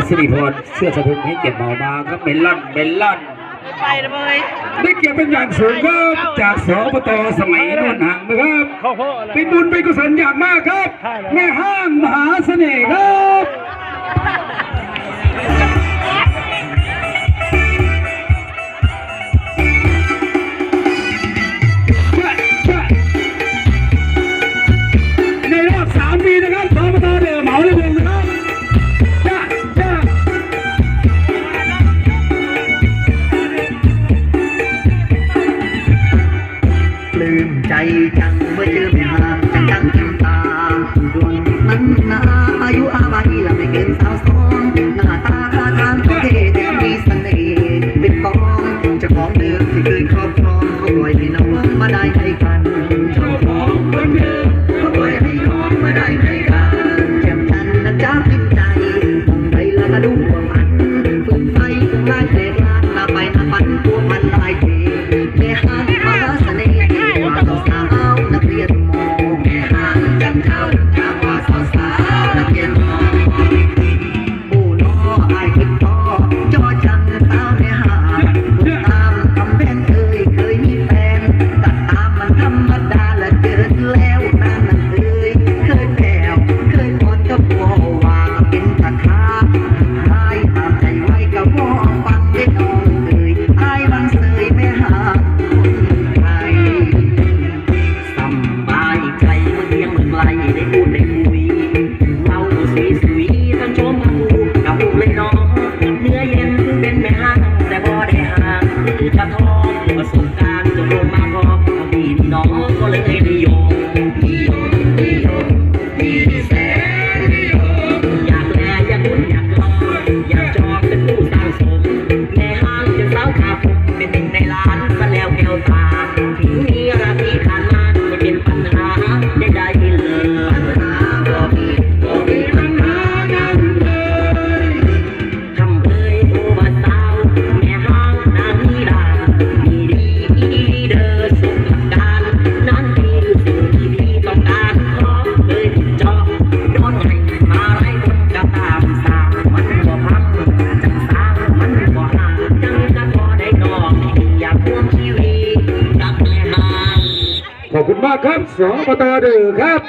สิริพรเสื้อสะทุนให้เกียรติมาครับเมลอนไปเลยได้เกียรติเป็นอย่างสูงครับจากสปตสมัยโน่นห่างนะครับเป็นบุญเป็นกุศลอย่างมากครับแม่ห้างมหาเสน่ห์ครับในรอบ3 ปีนะครับสปตเดิมเหมาเลยวงนะครับใจจังเมื่อเจอแม่หางจังตาดวงนั้นนาอายุอาวัยละไม่เกิน22หน้าตาท่าทางก็เท่แต่มีเสน่ห์เป็นกองเจ้าของเดิมที่เคยครอบครองเขาปล่อยให้น้องมาได้ให้กันเจ้าของคนเดิมเขาปล่อยให้น้องมาได้ให้กันแจ่มจันทร์นะจ้าพิใจมองไปแล้วก็ดูว่ามันฝึกไฟฝึกลายเพลงลานหน้าไปหน้าปันตัวมันลายเทแม่หางมหาเสน่ห์สาวนักเรียนมองแม่หางจังเข้าจากว่าสาวนักเรียนมองโอ้น้อไอ้คิดต่อจอจังสาวแม่หางบุญตามคำแพงเคยมีแฟนตัดตามมันธรรมดาละเกิดแล้วนั่นเคยแผ่วเคยพอนกับพ่อว่าเป็นตะขาหายตามใจไว้กับพ่อฟังได้น้องไอ้บังเสยแม่หางได้พูดได้คุยเล่าสวยๆทั้งชมทั้งพูดกับลูกเลยน้องเนื้อเย็นเป็นแม่ห้างแต่พอได้ห่างคือกระทองประสบการณ์จนลงมาพอพี่น้องก็เลยนิยมแสนอยากแลอยากลุ้นอยากลองอยากจองเป็นผู้สร้างสมแม่ห้างจนสาวขาผมเป็นหนึ่งในล้านซะแล้วแก้วตาถึงมีราตรีผ่านมาไม่เป็นปัญหาได้ขอบคุณมากครับสปต.1ครับ